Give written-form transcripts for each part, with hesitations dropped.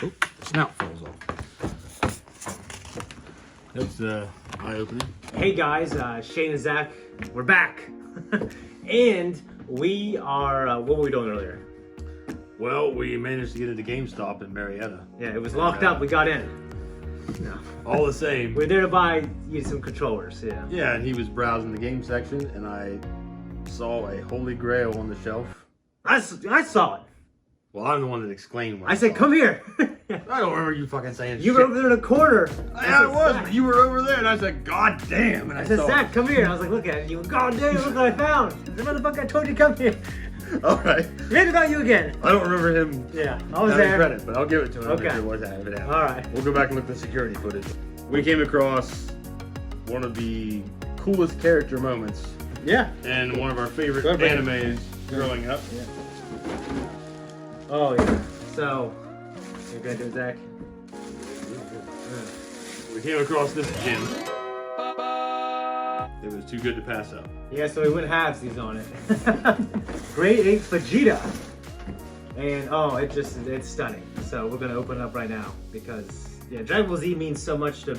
Oh, the snout falls off. That's eye-opening. Hey guys, Shane and Zakk, we're back. And we are, what were we doing earlier? Well, we managed to get into GameStop in Marietta. Yeah, it was locked up, we got in. No. All the same. We're there to buy you some controllers, yeah. Yeah, and he was browsing the game section, and I saw a holy grail on the shelf. I saw it. Well, I'm the one that exclaimed what I said, come here. I don't remember you fucking saying You shit. were over there in a corner. I was, but you were over there, and I said, God damn. And I said, Zakk, come here. And I was like, look at it. You went, God damn, look what I found. The motherfucker, I told you, come here. All right. Maybe about you again. I don't remember him Yeah, I was having there. credit, but I'll give it to him Okay. if it was that. All right. We'll go back and look at the security footage. We came across one of the coolest character moments Yeah. in one of our favorite animes growing up. Yeah. Oh, yeah. So, you're going to do it, Zakk? We came across this gem. It was too good to pass up. Yeah, so we went halvesies on it. Grade 8 Vegeta. And, oh, it's stunning. So we're going to open it up right now. Because, yeah, Dragon Ball Z means so much to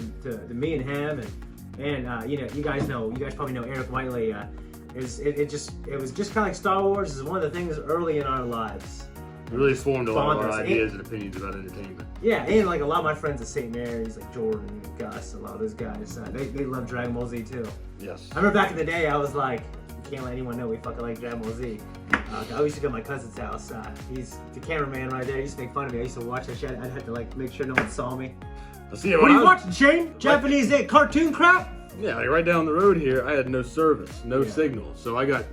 me and him. And you know, you guys probably know Eric Whiteley. It was just kind of like Star Wars. Is one of the things early in our lives. It really formed a lot of our Bonders. ideas and opinions about entertainment. Yeah, and like a lot of my friends at St. Mary's, like Jordan, Gus, a lot of those guys, they love Dragon Ball Z too. Yes. I remember back in the day, I was like, you can't let anyone know we fucking like Dragon Ball Z. I used to go to my cousin's house. He's the cameraman right there. He used to make fun of me. I used to watch that shit. I'd have to like make sure no one saw me. See, what are you watching, Shane? Japanese cartoon crap? Yeah, like right down the road here, I had no service, no signal. So I got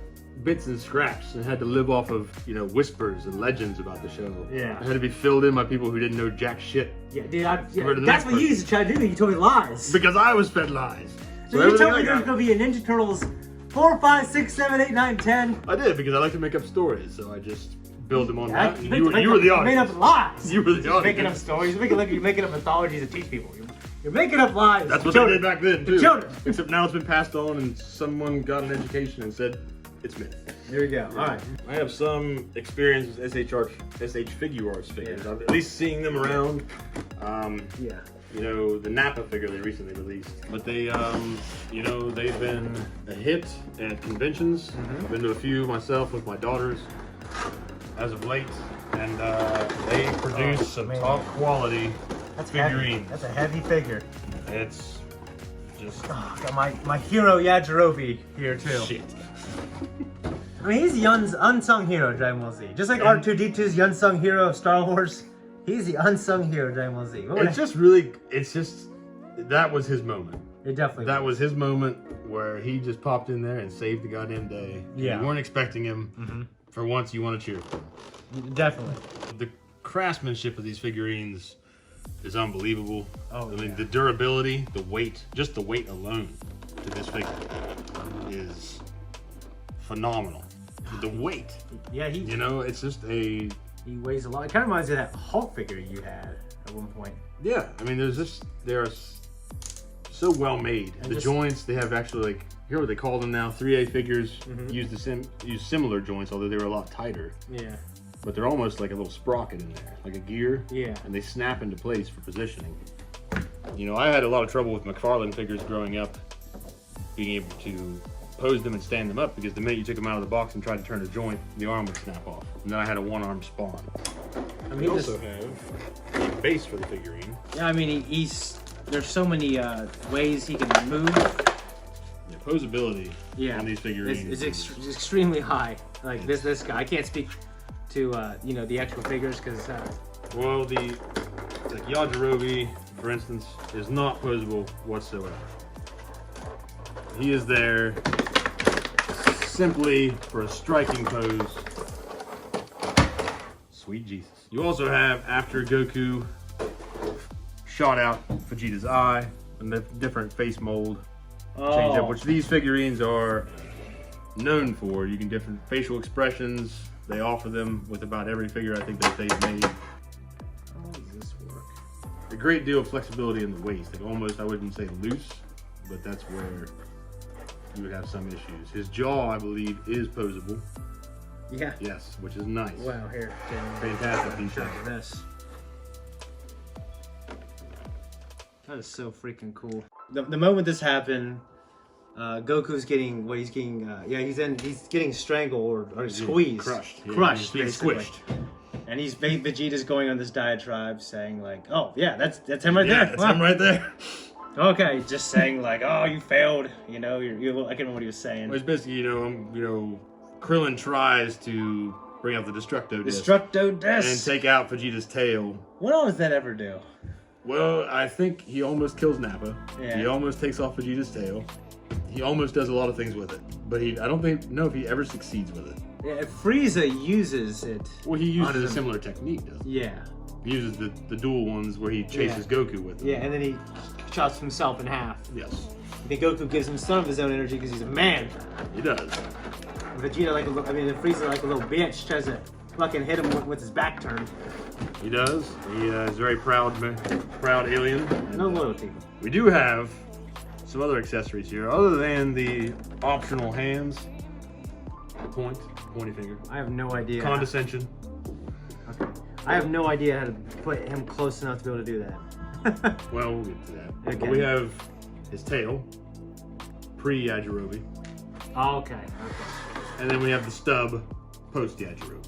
bits and scraps and had to live off of, you know, whispers and legends about the show. Yeah. I had to be filled in by people who didn't know jack shit. Yeah, dude, next that's what you used to try to do. You told me lies. Because I was fed lies. So you told me there's going to be a Ninja Turtles 4, 5, 6, 7, 8, 9, 10. I did, because I like to make up stories, so I just build them on that. And You you were the audience. made up lies. You were the audience. Making up stories. You're making up mythologies to teach people. You're making up lies. That's what they did back then, too. Children. Except now it's been passed on and someone got an education and said, it's myth. There we go. All right. I have some experience with SH Figuarts figures. I'm at least seeing them around. Yeah. You know, the Nappa figure they recently released. But they, you know, they've been a hit at conventions. I've been to a few myself with my daughters as of late. And they produce some top quality figurines. That's a heavy figure. It's just... Oh, got my hero Yajirobe here too. Shit. I mean, he's the unsung hero of Dragon Ball Z. Just like R2-D2's the unsung hero of Star Wars, he's the unsung hero of Dragon Ball Z. That was his moment. It definitely That was his moment where he just popped in there and saved the goddamn day. Yeah. You weren't expecting him. For once, you want to cheer for him. Definitely. The craftsmanship of these figurines is unbelievable. Oh, I mean, yeah. the durability, the weight, just the weight alone to this figure is phenomenal. The weight. Yeah, You know, it's just a... he weighs a lot. It kind of reminds me of that Hulk figure you had at one point. Yeah, I mean, they're so well made. And the joints, they have actually, like, here what they call them now, 3A figures use similar joints, although they were a lot tighter. Yeah. But they're almost like a little sprocket in there, like a gear. Yeah. And they snap into place for positioning. You know, I had a lot of trouble with McFarlane figures growing up, being able to pose them and stand them up, because the minute you took them out of the box and tried to turn a joint, the arm would snap off. And then I had a one-arm spawn. I mean, we also have a base for the figurine. Yeah, I mean, there's so many ways he can move. Yeah, poseability on these figurines is extremely high. Like this guy, I can't speak to you know, the actual figures because well, like Yajirobe, for instance, is not posable whatsoever. He is there simply for a striking pose. Sweet Jesus. You also have, after Goku shot out Vegeta's eye, and the different face mold change up, which these figurines are known for. You can different facial expressions. They offer them with about every figure I think that they've made. How does this work? A great deal of flexibility in the waist. Like almost, I wouldn't say loose, but that's where you would have some issues. His jaw, I believe, is posable. Yeah. Yes, which is nice. Wow, here. Fantastic detail. This. That is so freaking cool. The moment this happened, Goku's getting he's getting strangled or squeezed, crushed, basically. squished. And Vegeta's going on this diatribe saying like, "Oh yeah, that's him right there. That's him right there." Okay, just saying like, "Oh, you failed." You know, I can't remember what he was saying. Well, it's basically, Krillin tries to bring out the Destructo Disc. Destructo Disc. And take out Vegeta's tail. What all does that ever do? Well, I think he almost kills Nappa. Yeah. He almost takes off Vegeta's tail. He almost does a lot of things with it, but I don't know if he ever succeeds with it. Yeah, Frieza uses it. Well, he uses a similar technique, doesn't he? Yeah. He uses the dual ones where he chases Goku with them. Yeah, and then he chops himself in half. Yes. I think Goku gives him some of his own energy because he's a man. He does. Vegeta, Frieza, like a little bitch, tries to fucking hit him with his back turned. He does. He is a very proud alien. And, no loyalty. We do have some other accessories here, other than the optional hands, the pointy finger. I have no idea. Condescension. Okay. I have no idea how to put him close enough to be able to do that. Well, we'll get to that. Okay. But we have his tail, pre-Yajirobe. Oh, okay. And then we have the stub, post-Yajirobe.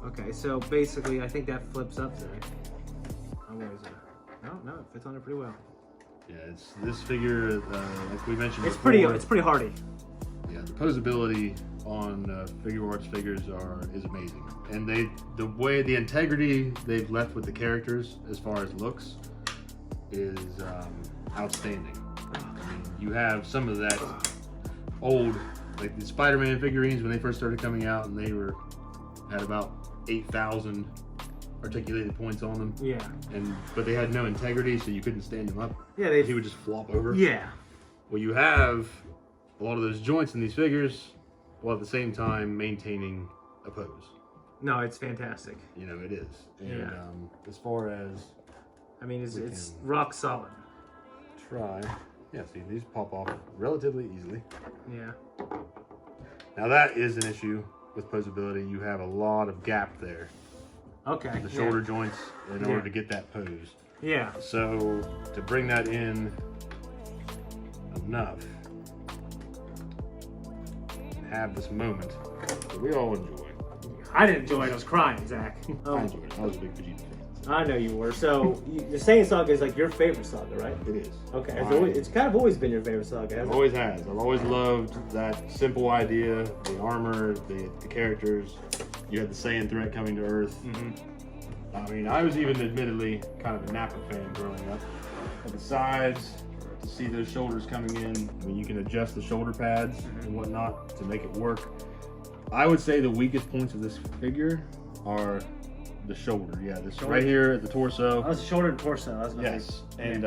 Okay, so basically, I think that flips up there. Oh, where is it? No, it fits on it pretty well. Yeah, it's this figure, like we mentioned It's before. It's pretty hardy. Yeah, the posability on Figuarts figures is amazing, and the integrity they've left with the characters as far as looks is outstanding. I mean, you have some of that old, like the Spider-Man figurines when they first started coming out, and they had about 8,000 articulated points on them. Yeah. But they had no integrity, so you couldn't stand them up. Yeah, he would just flop over. Yeah. Well, you have a lot of those joints in these figures, while at the same time maintaining a pose. No, it's fantastic. You know, it is. And Yeah. as far as it's rock solid. Yeah, see, these pop off relatively easily. Yeah. Now that is an issue with posability. You have a lot of gap there. Okay. The shoulder joints in order to get that pose. Yeah. So to bring that in enough and have this moment that we all enjoy. I didn't enjoy it. I was crying, Zakk. I enjoyed it. I was a big Vegeta fan. I know you were. So the Saiyan saga is like your favorite saga, right? It is. Okay. It's kind of always been your favorite saga, hasn't it? Always has. I've always loved that simple idea, the armor, the characters. You had the Saiyan threat coming to Earth. Mm-hmm. I mean, I was even admittedly kind of a Nappa fan growing up. At the sides, to see those shoulders coming in, I mean, you can adjust the shoulder pads and whatnot to make it work. I would say the weakest points of this figure are the shoulder. Yeah, this Shoulder? right here at the torso. Oh, it's shoulder and torso. I was gonna Yes, say. and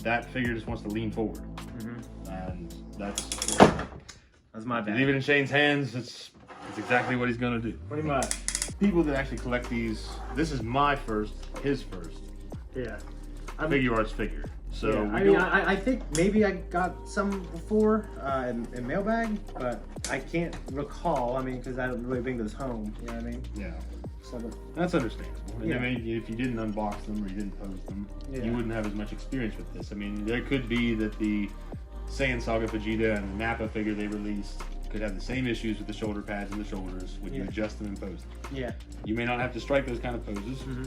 that figure just wants to lean forward. Mm-hmm. And that's my bad. leave it in Shane's hands. It's exactly what he's gonna do. Pretty much. People that actually collect these, this is his first Yeah. Figuarts figure. So yeah. I think maybe I got some before in mailbag, but I can't recall. I mean, because I don't really bring those home. You know what I mean? yeah, So, that's understandable. Yeah. I mean, if you didn't unbox them or you didn't post them, Yeah. you wouldn't have as much experience with this. I mean, there could be that the Saiyan Saga Vegeta and the Nappa figure they released could have the same issues with the shoulder pads and the shoulders when you adjust them and pose them. yeah. You may not have to strike those kind of poses. Mm-hmm.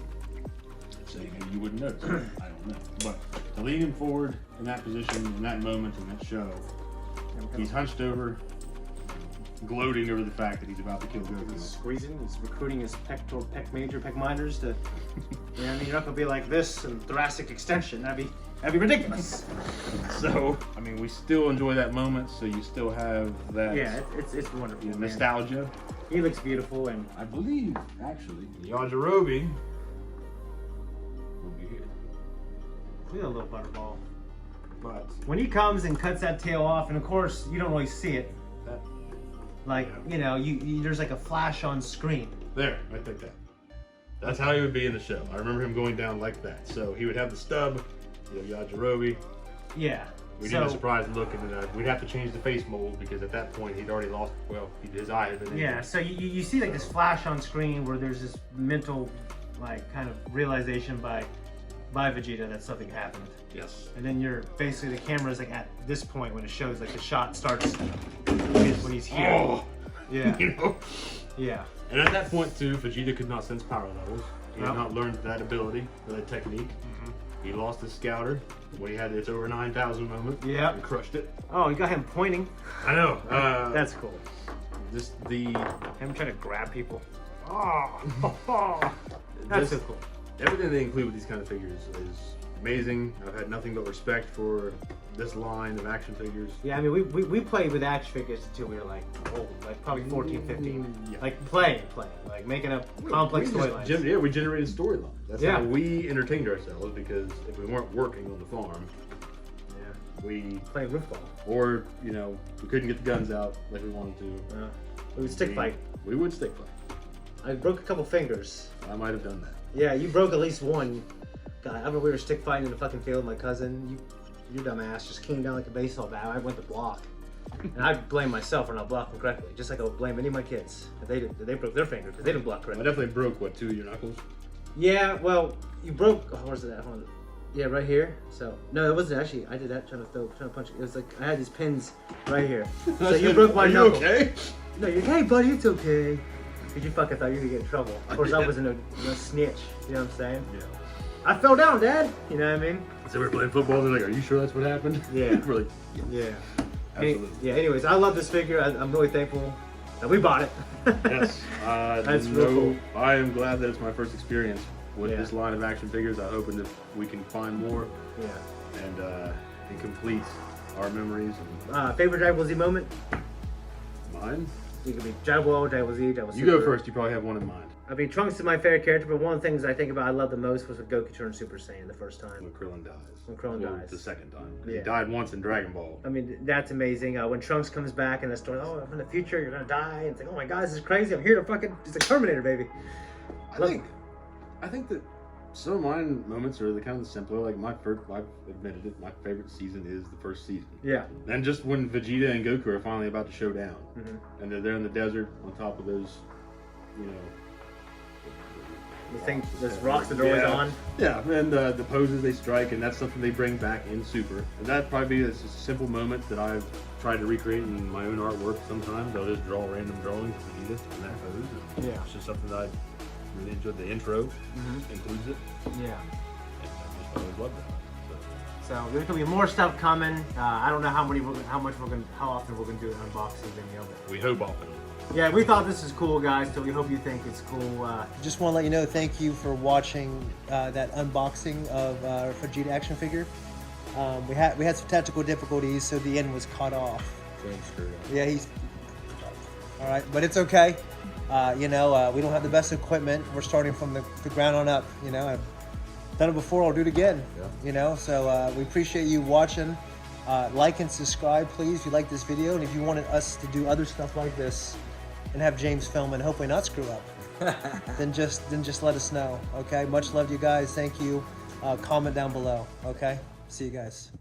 So maybe you wouldn't notice. I don't know. But to lean him forward in that position, in that moment, in that show, he's hunched over, gloating over the fact that he's about to kill Goku. He's squeezing. He's recruiting his pec major, pec minors to. You know what I mean? You're not gonna be like this and thoracic extension. That'd be ridiculous. So I mean, we still enjoy that moment. So you still have that. Yeah, it's wonderful. Man. Nostalgia. He looks beautiful, and I believe actually the Yajirobe will be here. look at a little butterball. But When he comes and cuts that tail off, and of course you don't really see it. that, Like, you know, there's like a flash on screen. there, right like that. That's how he would be in the show. I remember him going down like that. So he would have the stub, you have Yajirobe. Yeah. We did a surprise look, and we'd have to change the face mold because at that point he'd already lost. Well, his eye had been injured. Yeah. So you see like this flash on screen where there's this mental, like, kind of realization by by Vegeta that something happened. Yes. And then you're basically, the camera's like at this point when it shows like the shot starts when he's here. Oh. Yeah. You know? Yeah. And at that point too, Vegeta could not sense power levels. He had Nope. not learned that ability, that technique. He lost his scouter when he had its over 9,000 moment. Yeah. And crushed it. Oh, you got him pointing. I know. That's cool. Him trying to grab people. Oh, that's so cool. Everything they include with these kind of figures is amazing. I've had nothing but respect for this line of action figures. Yeah, I mean, we played with action figures until we were like old, like probably 14, 15. Yeah. Like playing, like making up complex storylines. We generated storylines. That's Yeah. how we entertained ourselves, because if we weren't working on the farm, Yeah. we Playing roofball. or you know we couldn't get the guns out like we wanted to. We would stick fight. We would stick fight. I broke a couple fingers. I might have done that. Yeah, you broke at least one. God, I remember we were stick fighting in the fucking field. My cousin, you dumbass, just came down like a baseball bat. I went to block, and I blame myself for not blocking correctly, just like I would blame any of my kids if they broke their finger because they didn't block I correctly. definitely broke what, 2 of your knuckles. Yeah, well, you broke. Oh, where's it at? Hold on. Yeah, right here. So no, it wasn't actually. I did that trying to punch. It was like I had these pins right here. So you broke my Are you knuckle. okay? No, you're okay, buddy. It's okay. Cause you fucking thought you were gonna get in trouble. Of course, I wasn't no snitch. You know what I'm saying? Yeah. I fell down, Dad. You know what I mean? So we're playing football. They're like, "Are you sure that's what happened?" Yeah. We're like, Yeah. absolutely. Yeah. Anyways, I love this figure. I'm really thankful that we bought it. Yes. That's real cool. I am glad that it's my first experience with Yeah. this line of action figures. I hope that we can find more Yeah. and it completes our memories. And Favorite Dragon Ball Z moment? mine. You could be Dragon Ball, Dragon Ball Z, Dragon Ball You Super. go first. You probably have one in mind. I mean, Trunks is my favorite character, but one of the things I think about I love the most was when Goku turned Super Saiyan the first time. When Krillin dies. When Krillin Well, dies. The second time. Yeah. He died once in Dragon Ball. I mean, that's amazing. When Trunks comes back in the story, oh, in the future you're gonna die, and it's like, oh my god, this is crazy. I'm here to fucking, it's a Terminator, baby. I think that some of mine moments are the kind of the simpler. Like I've admitted it. My favorite season is the first season. Yeah. And just when Vegeta and Goku are finally about to show down, Mm-hmm. and they're there in the desert on top of those, you know, The thing, those rocks that are always on. Yeah, and the poses they strike, and that's something they bring back in Super. And that'd probably be a simple moment that I've tried to recreate in my own artwork sometimes. I'll just draw random drawings of Vegeta in that pose. Yeah. It's just something that I really enjoyed. The intro includes it. Yeah. And I just always loved that. So there's gonna be more stuff coming. I don't know how often we're gonna do an unboxing video. But We hope often. yeah, we thought this is cool, guys. So we hope you think it's cool. Just want to let you know, thank you for watching that unboxing of our Vegeta action figure. We had some technical difficulties, so the end was cut off. Yeah, he's all right, but it's okay. We don't have the best equipment. We're starting from the ground on up. I've done it before. I'll do it again. Yeah. So we appreciate you watching. Like and subscribe, please, if you like this video, and if you wanted us to do other stuff like this and have James film and hopefully not screw up, then just let us know. Okay. Much love to you guys. Thank you. Comment down below. Okay. See you guys.